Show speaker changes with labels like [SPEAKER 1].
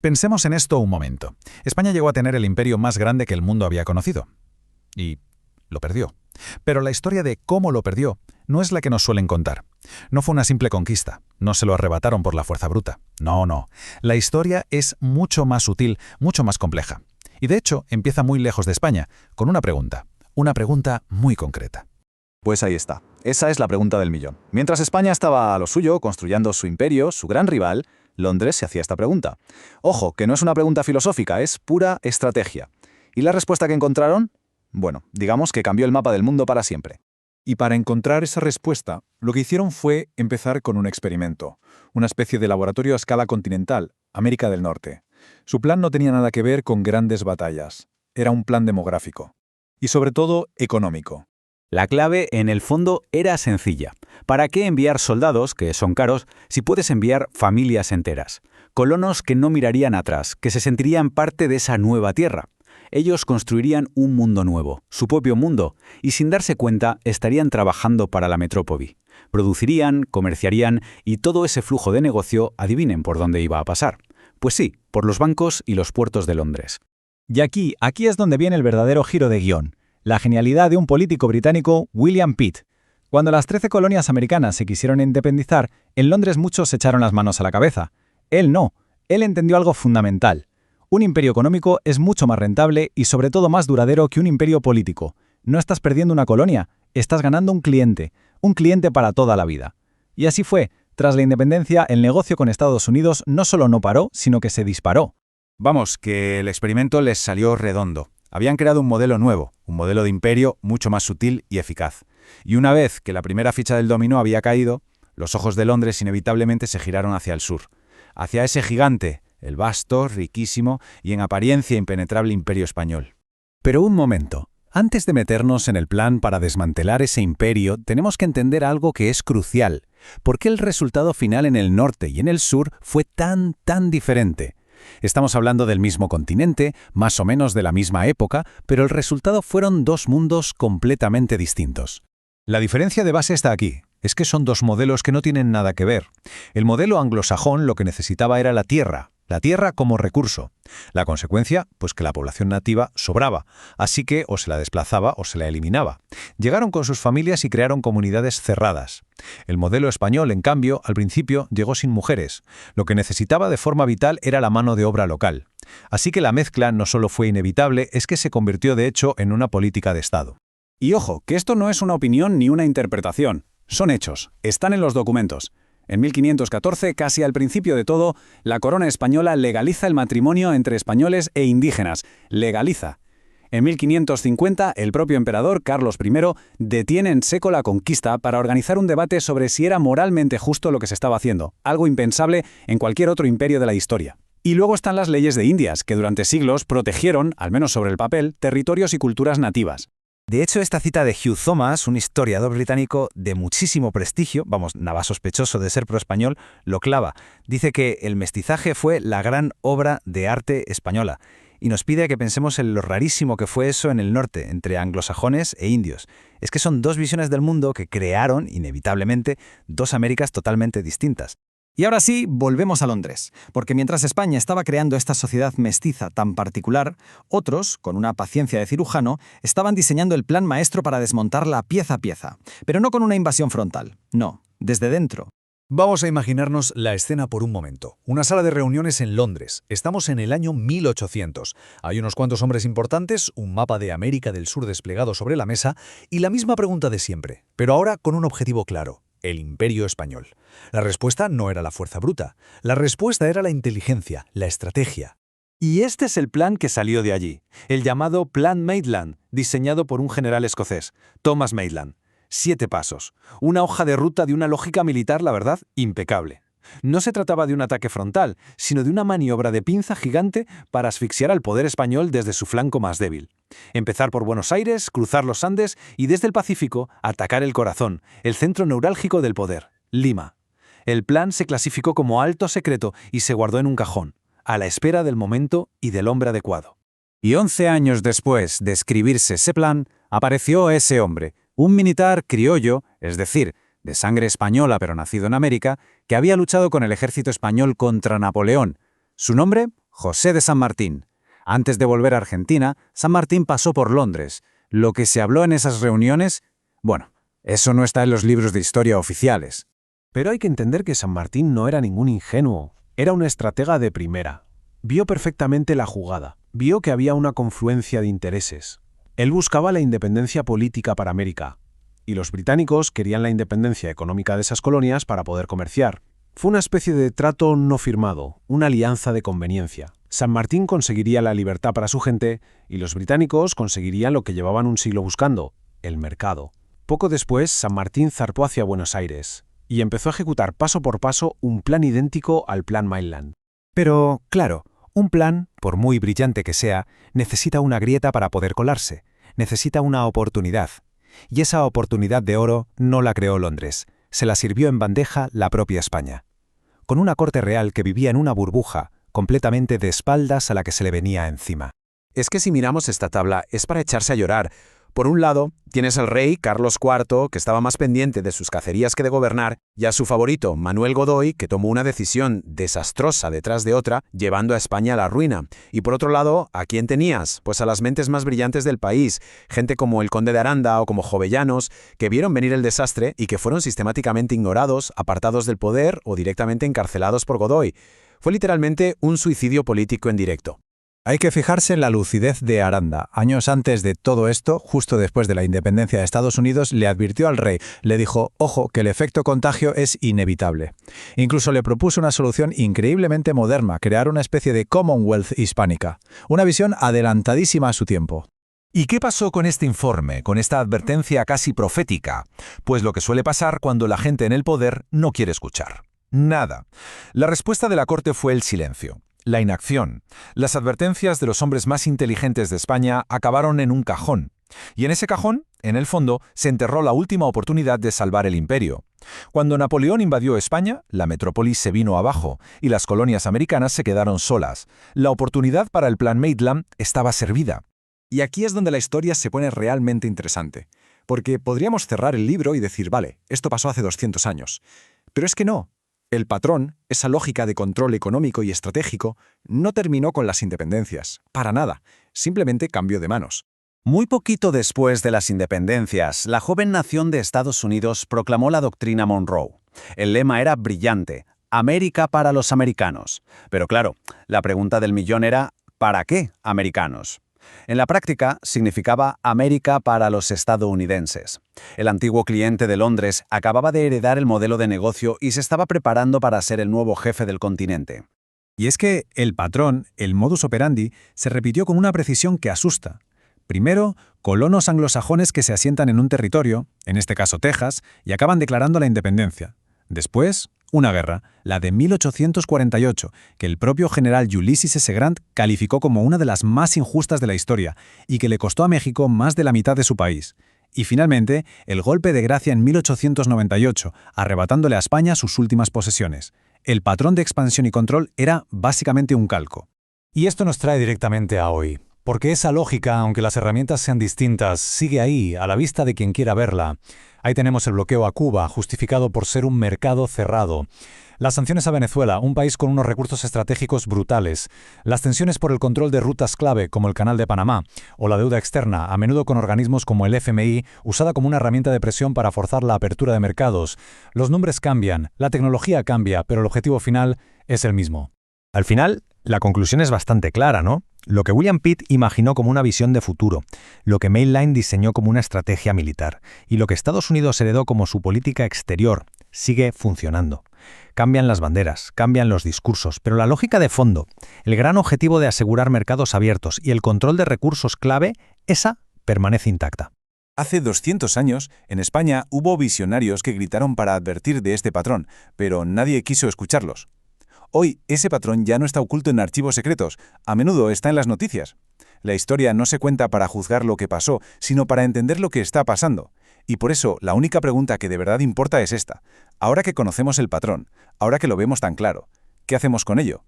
[SPEAKER 1] Pensemos en esto un momento. España llegó a tener el imperio más grande que el mundo había conocido. Y lo perdió. Pero la historia de cómo lo perdió no es la que nos suelen contar. No fue una simple conquista, no se lo arrebataron por la fuerza bruta. No, no. La historia es mucho más sutil, mucho más compleja. Y de hecho, empieza muy lejos de España, con una pregunta muy concreta.
[SPEAKER 2] Pues ahí está. Esa es la pregunta del millón. Mientras España estaba a lo suyo, construyendo su imperio, su gran rival, Londres se hacía esta pregunta. Ojo, que no es una pregunta filosófica, es pura estrategia. ¿Y la respuesta que encontraron? Bueno, digamos que cambió el mapa del mundo para siempre.
[SPEAKER 3] Y para encontrar esa respuesta, lo que hicieron fue empezar con un experimento, una especie de laboratorio a escala continental, América del Norte. Su plan no tenía nada que ver con grandes batallas. Era un plan demográfico. Y sobre todo, económico.
[SPEAKER 4] La clave, en el fondo, era sencilla. ¿Para qué enviar soldados, que son caros, si puedes enviar familias enteras? Colonos que no mirarían atrás, que se sentirían parte de esa nueva tierra. Ellos construirían un mundo nuevo, su propio mundo, y sin darse cuenta estarían trabajando para la metrópoli. Producirían, comerciarían, y todo ese flujo de negocio, adivinen por dónde iba a pasar. Pues sí, por los bancos y los puertos de Londres.
[SPEAKER 5] Y aquí es donde viene el verdadero giro de guión. La genialidad de un político británico, William Pitt. Cuando las 13 colonias americanas se quisieron independizar, en Londres muchos se echaron las manos a la cabeza. Él no. Él entendió algo fundamental. Un imperio económico es mucho más rentable y sobre todo más duradero que un imperio político. No estás perdiendo una colonia, estás ganando un cliente para toda la vida. Y así fue. Tras la independencia, el negocio con Estados Unidos no solo no paró, sino que se disparó.
[SPEAKER 1] Vamos, que el experimento les salió redondo. Habían creado un modelo nuevo, un modelo de imperio mucho más sutil y eficaz. Y una vez que la primera ficha del dominó había caído, los ojos de Londres inevitablemente se giraron hacia el sur, hacia ese gigante, el vasto, riquísimo y en apariencia impenetrable imperio español.
[SPEAKER 6] Pero un momento. Antes de meternos en el plan para desmantelar ese imperio, tenemos que entender algo que es crucial. ¿Por qué el resultado final en el norte y en el sur fue tan diferente? Estamos hablando del mismo continente, más o menos de la misma época, pero el resultado fueron dos mundos completamente distintos.
[SPEAKER 1] La diferencia de base está aquí. Es que son dos modelos que no tienen nada que ver. El modelo anglosajón lo que necesitaba era la tierra como recurso. La consecuencia, pues que la población nativa sobraba, así que o se la desplazaba o se la eliminaba. Llegaron con sus familias y crearon comunidades cerradas. El modelo español, en cambio, al principio llegó sin mujeres. Lo que necesitaba de forma vital era la mano de obra local. Así que la mezcla no solo fue inevitable, es que se convirtió de hecho en una política de Estado.
[SPEAKER 4] Y ojo, que esto no es una opinión ni una interpretación. Son hechos, están en los documentos. En 1514, casi al principio de todo, la corona española legaliza el matrimonio entre españoles e indígenas. Legaliza. En 1550, el propio emperador Carlos I detiene en seco la conquista para organizar un debate sobre si era moralmente justo lo que se estaba haciendo, algo impensable en cualquier otro imperio de la historia. Y luego están las leyes de Indias, que durante siglos protegieron, al menos sobre el papel, territorios y culturas nativas.
[SPEAKER 7] De hecho, esta cita de Hugh Thomas, un historiador británico de muchísimo prestigio, nada sospechoso de ser pro-español, lo clava. Dice que el mestizaje fue la gran obra de arte española y nos pide que pensemos en lo rarísimo que fue eso en el norte, entre anglosajones e indios. Es que son dos visiones del mundo que crearon, inevitablemente, dos Américas totalmente distintas.
[SPEAKER 5] Y ahora sí, volvemos a Londres, porque mientras España estaba creando esta sociedad mestiza tan particular, otros, con una paciencia de cirujano, estaban diseñando el plan maestro para desmontarla pieza a pieza, pero no con una invasión frontal, no, desde dentro.
[SPEAKER 6] Vamos a imaginarnos la escena por un momento. Una sala de reuniones en Londres. Estamos en el año 1800. Hay unos cuantos hombres importantes, un mapa de América del Sur desplegado sobre la mesa y la misma pregunta de siempre, pero ahora con un objetivo claro. El Imperio Español. La respuesta no era la fuerza bruta. La respuesta era la inteligencia, la estrategia.
[SPEAKER 2] Y este es el plan que salió de allí, el llamado Plan Maitland, diseñado por un general escocés, Thomas Maitland. 7 pasos. Una hoja de ruta de una lógica militar, la verdad, impecable. No se trataba de un ataque frontal, sino de una maniobra de pinza gigante para asfixiar al poder español desde su flanco más débil. Empezar por Buenos Aires, cruzar los Andes y desde el Pacífico atacar el corazón, el centro neurálgico del poder, Lima. El plan se clasificó como alto secreto y se guardó en un cajón, a la espera del momento y del hombre adecuado.
[SPEAKER 4] Y 11 años después de escribirse ese plan, apareció ese hombre, un militar criollo, es decir, de sangre española pero nacido en América, que había luchado con el ejército español contra Napoleón. Su nombre,
[SPEAKER 7] José de San Martín. Antes de volver a Argentina, San Martín pasó por Londres. Lo que se habló en esas reuniones, bueno, eso no está en los libros de historia oficiales.
[SPEAKER 2] Pero hay que entender que San Martín no era ningún ingenuo, era un estratega de primera. Vio perfectamente la jugada, vio que había una confluencia de intereses. Él buscaba la independencia política para América, y los británicos querían la independencia económica de esas colonias para poder comerciar. Fue una especie de trato no firmado, una alianza de conveniencia. San Martín conseguiría la libertad para su gente y los británicos conseguirían lo que llevaban un siglo buscando, el mercado. Poco después, San Martín zarpó hacia Buenos Aires y empezó a ejecutar paso por paso un plan idéntico al Plan Maitland.
[SPEAKER 7] Pero, claro, un plan, por muy brillante que sea, necesita una grieta para poder colarse, necesita una oportunidad. Y esa oportunidad de oro no la creó Londres, se la sirvió en bandeja la propia España. Con una corte real que vivía en una burbuja, completamente de espaldas a la que se le venía encima. Es que si miramos esta tabla es para echarse a llorar. Por un lado, tienes al rey Carlos IV, que estaba más pendiente de sus cacerías que de gobernar, y a su favorito, Manuel Godoy, que tomó una decisión desastrosa detrás de otra, llevando a España a la ruina. Y por otro lado, ¿a quién tenías? Pues a las mentes más brillantes del país, gente como el conde de Aranda o como Jovellanos, que vieron venir el desastre y que fueron sistemáticamente ignorados, apartados del poder o directamente encarcelados por Godoy. Fue literalmente un suicidio político en directo.
[SPEAKER 5] Hay que fijarse en la lucidez de Aranda. Años antes de todo esto, justo después de la independencia de Estados Unidos, le advirtió al rey, le dijo, ojo, que el efecto contagio es inevitable. Incluso le propuso una solución increíblemente moderna, crear una especie de Commonwealth hispánica, una visión adelantadísima a su tiempo.
[SPEAKER 1] ¿Y qué pasó con este informe, con esta advertencia casi profética? Pues lo que suele pasar cuando la gente en el poder no quiere escuchar. Nada. La respuesta de la Corte fue el silencio. La inacción. Las advertencias de los hombres más inteligentes de España acabaron en un cajón. Y en ese cajón, en el fondo, se enterró la última oportunidad de salvar el imperio. Cuando Napoleón invadió España, la metrópolis se vino abajo y las colonias americanas se quedaron solas. La oportunidad para el Plan Maitland estaba servida.
[SPEAKER 3] Y aquí es donde la historia se pone realmente interesante. Porque podríamos cerrar el libro y decir, vale, esto pasó hace 200 años. Pero es que no. El patrón, esa lógica de control económico y estratégico, no terminó con las independencias, para nada, simplemente cambió de manos.
[SPEAKER 7] Muy poquito después de las independencias, la joven nación de Estados Unidos proclamó la doctrina Monroe. El lema era brillante, América para los americanos. Pero claro, la pregunta del millón era, ¿para qué americanos? En la práctica, significaba América para los estadounidenses. El antiguo cliente de Londres acababa de heredar el modelo de negocio y se estaba preparando para ser el nuevo jefe del continente.
[SPEAKER 5] Y es que el patrón, el modus operandi, se repitió con una precisión que asusta. Primero, colonos anglosajones que se asientan en un territorio, en este caso Texas, y acaban declarando la independencia. Después, una guerra, la de 1848, que el propio general Ulysses S. Grant calificó como una de las más injustas de la historia y que le costó a México más de la mitad de su país. Y finalmente, el golpe de gracia en 1898, arrebatándole a España sus últimas posesiones. El patrón de expansión y control era básicamente un calco.
[SPEAKER 6] Y esto nos trae directamente a hoy. Porque esa lógica, aunque las herramientas sean distintas, sigue ahí, a la vista de quien quiera verla. Ahí tenemos el bloqueo a Cuba, justificado por ser un mercado cerrado. Las sanciones a Venezuela, un país con unos recursos estratégicos brutales. Las tensiones por el control de rutas clave, como el Canal de Panamá. O la deuda externa, a menudo con organismos como el FMI, usada como una herramienta de presión para forzar la apertura de mercados. Los nombres cambian, la tecnología cambia, pero el objetivo final es el mismo.
[SPEAKER 1] Al final, la conclusión es bastante clara, ¿no? Lo que William Pitt imaginó como una visión de futuro, lo que Maitland diseñó como una estrategia militar y lo que Estados Unidos heredó como su política exterior sigue funcionando. Cambian las banderas, cambian los discursos, pero la lógica de fondo, el gran objetivo de asegurar mercados abiertos y el control de recursos clave, esa permanece intacta.
[SPEAKER 3] Hace 200 años, en España hubo visionarios que gritaron para advertir de este patrón, pero nadie quiso escucharlos. Hoy, ese patrón ya no está oculto en archivos secretos, a menudo está en las noticias. La historia no se cuenta para juzgar lo que pasó, sino para entender lo que está pasando. Y por eso, la única pregunta que de verdad importa es esta. Ahora que conocemos el patrón, ahora que lo vemos tan claro, ¿qué hacemos con ello?